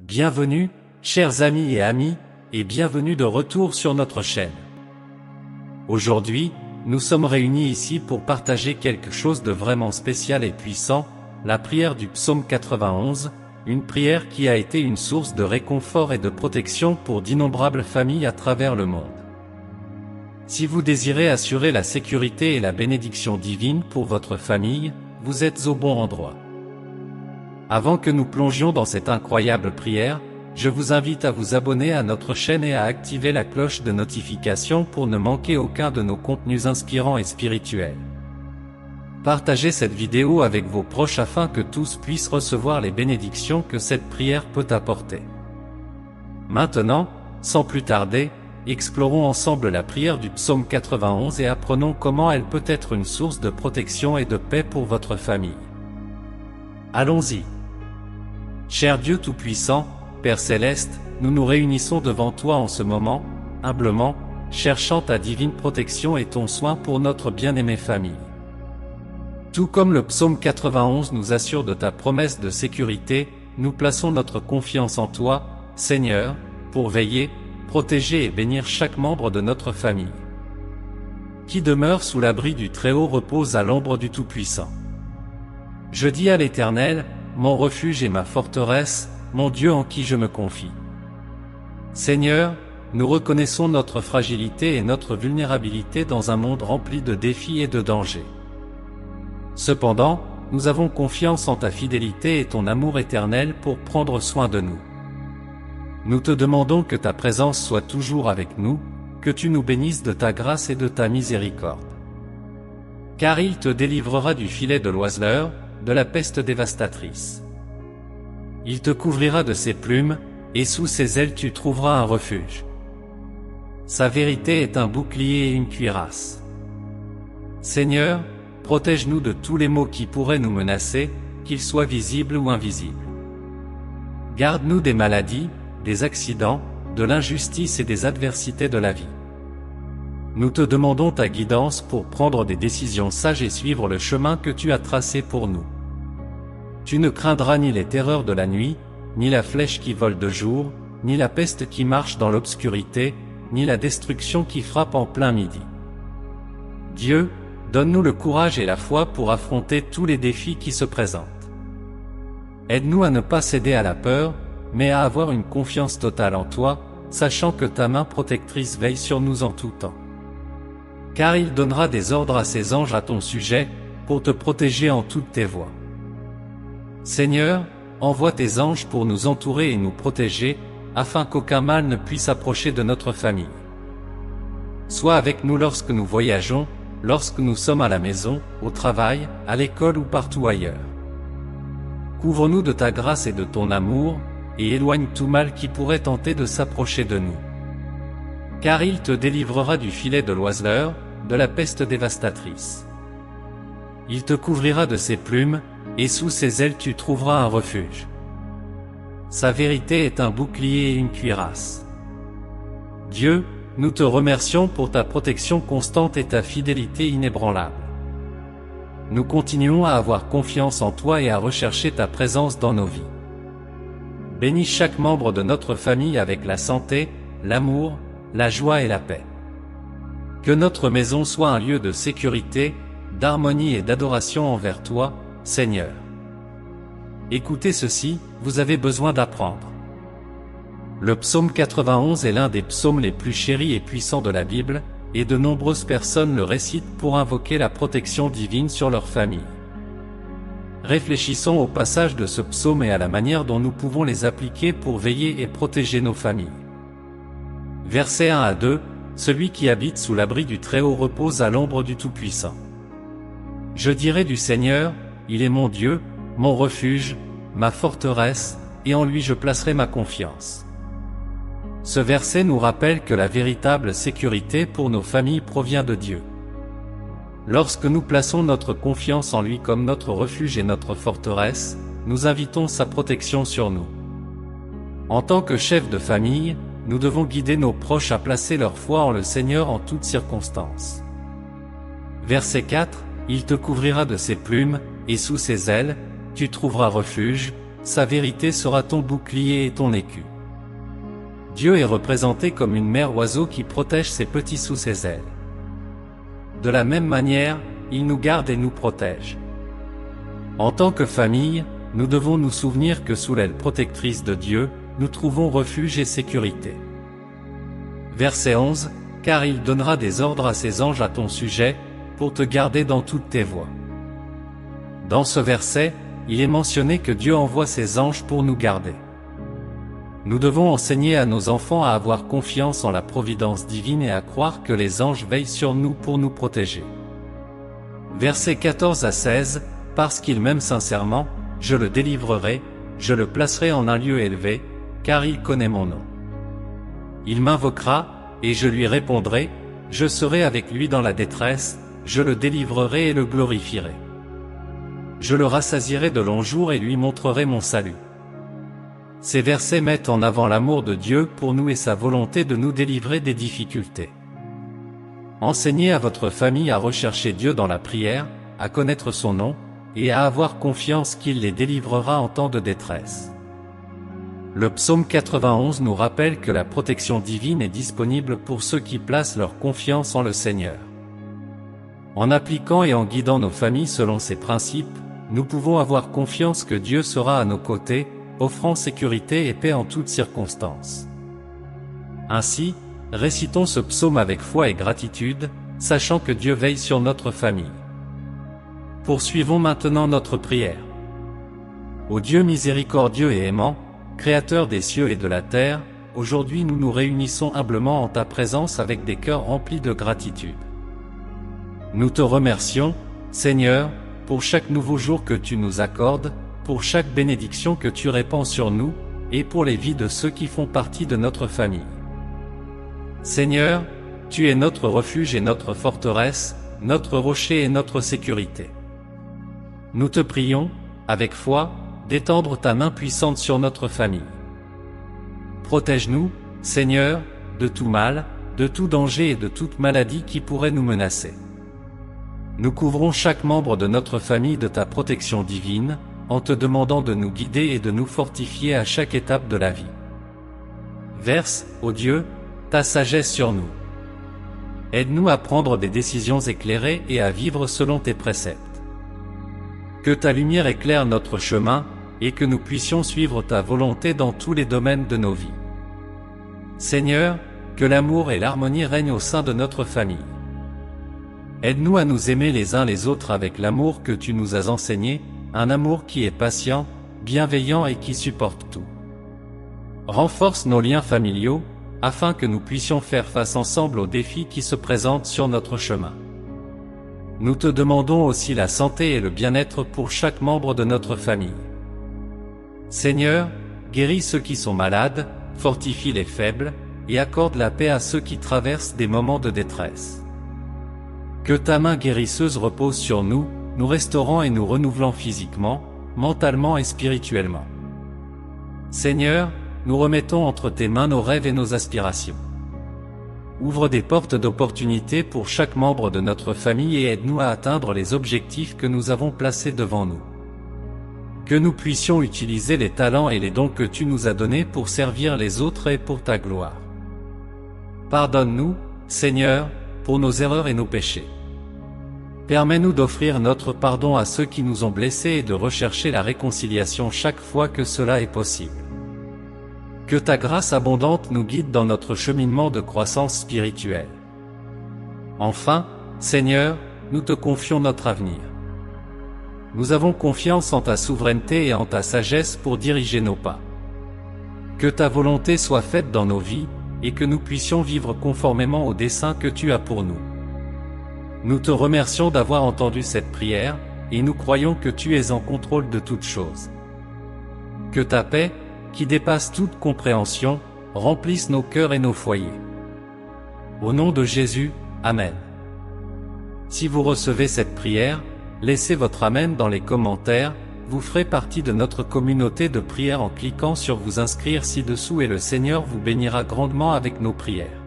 Bienvenue, chers amis et bienvenue de retour sur notre chaîne. Aujourd'hui, nous sommes réunis ici pour partager quelque chose de vraiment spécial et puissant, la prière du psaume 91, une prière qui a été une source de réconfort et de protection pour d'innombrables familles à travers le monde. Si vous désirez assurer la sécurité et la bénédiction divine pour votre famille, vous êtes au bon endroit. Avant que nous plongions dans cette incroyable prière, je vous invite à vous abonner à notre chaîne et à activer la cloche de notification pour ne manquer aucun de nos contenus inspirants et spirituels. Partagez cette vidéo avec vos proches afin que tous puissent recevoir les bénédictions que cette prière peut apporter. Maintenant, sans plus tarder, explorons ensemble la prière du psaume 91 et apprenons comment elle peut être une source de protection et de paix pour votre famille. Allons-y. Cher Dieu Tout-Puissant, Père Céleste, nous nous réunissons devant toi en ce moment, humblement, cherchant ta divine protection et ton soin pour notre bien-aimée famille. Tout comme le psaume 91 nous assure de ta promesse de sécurité, nous plaçons notre confiance en toi, Seigneur, pour veiller, protéger et bénir chaque membre de notre famille. Qui demeure sous l'abri du Très-Haut repose à l'ombre du Tout-Puissant. Je dis à l'Éternel, mon refuge et ma forteresse, mon Dieu en qui je me confie. Seigneur, nous reconnaissons notre fragilité et notre vulnérabilité dans un monde rempli de défis et de dangers. Cependant, nous avons confiance en ta fidélité et ton amour éternel pour prendre soin de nous. Nous te demandons que ta présence soit toujours avec nous, que tu nous bénisses de ta grâce et de ta miséricorde. Car il te délivrera du filet de l'oiseleur, de la peste dévastatrice. Il te couvrira de ses plumes, et sous ses ailes tu trouveras un refuge. Sa vérité est un bouclier et une cuirasse. Seigneur, protège-nous de tous les maux qui pourraient nous menacer, qu'ils soient visibles ou invisibles. Garde-nous des maladies, des accidents, de l'injustice et des adversités de la vie. Nous te demandons ta guidance pour prendre des décisions sages et suivre le chemin que tu as tracé pour nous. Tu ne craindras ni les terreurs de la nuit, ni la flèche qui vole de jour, ni la peste qui marche dans l'obscurité, ni la destruction qui frappe en plein midi. Dieu, donne-nous le courage et la foi pour affronter tous les défis qui se présentent. Aide-nous à ne pas céder à la peur, mais à avoir une confiance totale en toi, sachant que ta main protectrice veille sur nous en tout temps. Car il donnera des ordres à ses anges à ton sujet, pour te protéger en toutes tes voies. Seigneur, envoie tes anges pour nous entourer et nous protéger, afin qu'aucun mal ne puisse approcher de notre famille. Sois avec nous lorsque nous voyageons, lorsque nous sommes à la maison, au travail, à l'école ou partout ailleurs. Couvre-nous de ta grâce et de ton amour, et éloigne tout mal qui pourrait tenter de s'approcher de nous. Car il te délivrera du filet de l'oiseleur, de la peste dévastatrice. Il te couvrira de ses plumes, et sous ses ailes tu trouveras un refuge. Sa vérité est un bouclier et une cuirasse. Dieu, nous te remercions pour ta protection constante et ta fidélité inébranlable. Nous continuons à avoir confiance en toi et à rechercher ta présence dans nos vies. Bénis chaque membre de notre famille avec la santé, l'amour, la joie et la paix. Que notre maison soit un lieu de sécurité, d'harmonie et d'adoration envers toi, Seigneur. Écoutez ceci, vous avez besoin d'apprendre. Le psaume 91 est l'un des psaumes les plus chéris et puissants de la Bible, et de nombreuses personnes le récitent pour invoquer la protection divine sur leur famille. Réfléchissons au passage de ce psaume et à la manière dont nous pouvons les appliquer pour veiller et protéger nos familles. Versets 1 à 2, celui qui habite sous l'abri du Très-Haut repose à l'ombre du Tout-Puissant. Je dirai du Seigneur, il est mon Dieu, mon refuge, ma forteresse, et en lui je placerai ma confiance. Ce verset nous rappelle que la véritable sécurité pour nos familles provient de Dieu. Lorsque nous plaçons notre confiance en lui comme notre refuge et notre forteresse, nous invitons sa protection sur nous. En tant que chef de famille, nous devons guider nos proches à placer leur foi en le Seigneur en toutes circonstances. Verset 4, il te couvrira de ses plumes, et sous ses ailes, tu trouveras refuge, sa vérité sera ton bouclier et ton écu. Dieu est représenté comme une mère oiseau qui protège ses petits sous ses ailes. De la même manière, il nous garde et nous protège. En tant que famille, nous devons nous souvenir que sous l'aile protectrice de Dieu, nous trouvons refuge et sécurité. Verset 11, « Car il donnera des ordres à ses anges à ton sujet, pour te garder dans toutes tes voies. » Dans ce verset, il est mentionné que Dieu envoie ses anges pour nous garder. Nous devons enseigner à nos enfants à avoir confiance en la providence divine et à croire que les anges veillent sur nous pour nous protéger. Versets 14 à 16, « Parce qu'il m'aime sincèrement, je le délivrerai, je le placerai en un lieu élevé, car il connaît mon nom. Il m'invoquera, et je lui répondrai, je serai avec lui dans la détresse, je le délivrerai et le glorifierai. Je le rassasierai de longs jours et lui montrerai mon salut. » Ces versets mettent en avant l'amour de Dieu pour nous et sa volonté de nous délivrer des difficultés. Enseignez à votre famille à rechercher Dieu dans la prière, à connaître son nom, et à avoir confiance qu'il les délivrera en temps de détresse. Le psaume 91 nous rappelle que la protection divine est disponible pour ceux qui placent leur confiance en le Seigneur. En appliquant et en guidant nos familles selon ces principes, nous pouvons avoir confiance que Dieu sera à nos côtés, offrant sécurité et paix en toutes circonstances. Ainsi, récitons ce psaume avec foi et gratitude, sachant que Dieu veille sur notre famille. Poursuivons maintenant notre prière. Ô Dieu miséricordieux et aimant, Créateur des cieux et de la terre, aujourd'hui nous nous réunissons humblement en ta présence avec des cœurs remplis de gratitude. Nous te remercions, Seigneur, pour chaque nouveau jour que tu nous accordes, pour chaque bénédiction que tu répands sur nous, et pour les vies de ceux qui font partie de notre famille. Seigneur, tu es notre refuge et notre forteresse, notre rocher et notre sécurité. Nous te prions, avec foi, d'étendre ta main puissante sur notre famille. Protège-nous, Seigneur, de tout mal, de tout danger et de toute maladie qui pourrait nous menacer. Nous couvrons chaque membre de notre famille de ta protection divine, en te demandant de nous guider et de nous fortifier à chaque étape de la vie. Verse, ô Dieu, ta sagesse sur nous. Aide-nous à prendre des décisions éclairées et à vivre selon tes préceptes. Que ta lumière éclaire notre chemin, et que nous puissions suivre ta volonté dans tous les domaines de nos vies. Seigneur, que l'amour et l'harmonie règnent au sein de notre famille. Aide-nous à nous aimer les uns les autres avec l'amour que tu nous as enseigné, un amour qui est patient, bienveillant et qui supporte tout. Renforce nos liens familiaux, afin que nous puissions faire face ensemble aux défis qui se présentent sur notre chemin. Nous te demandons aussi la santé et le bien-être pour chaque membre de notre famille. Seigneur, guéris ceux qui sont malades, fortifie les faibles, et accorde la paix à ceux qui traversent des moments de détresse. Que ta main guérisseuse repose sur nous, nous restaurant et nous renouvelant physiquement, mentalement et spirituellement. Seigneur, nous remettons entre tes mains nos rêves et nos aspirations. Ouvre des portes d'opportunités pour chaque membre de notre famille et aide-nous à atteindre les objectifs que nous avons placés devant nous. Que nous puissions utiliser les talents et les dons que tu nous as donnés pour servir les autres et pour ta gloire. Pardonne-nous, Seigneur, pour nos erreurs et nos péchés. Permets-nous d'offrir notre pardon à ceux qui nous ont blessés et de rechercher la réconciliation chaque fois que cela est possible. Que ta grâce abondante nous guide dans notre cheminement de croissance spirituelle. Enfin, Seigneur, nous te confions notre avenir. Nous avons confiance en ta souveraineté et en ta sagesse pour diriger nos pas. Que ta volonté soit faite dans nos vies, et que nous puissions vivre conformément au dessein que tu as pour nous. Nous te remercions d'avoir entendu cette prière, et nous croyons que tu es en contrôle de toutes choses. Que ta paix, qui dépasse toute compréhension, remplisse nos cœurs et nos foyers. Au nom de Jésus, Amen. Si vous recevez cette prière, laissez votre Amen dans les commentaires, vous ferez partie de notre communauté de prière en cliquant sur vous inscrire ci-dessous et le Seigneur vous bénira grandement avec nos prières.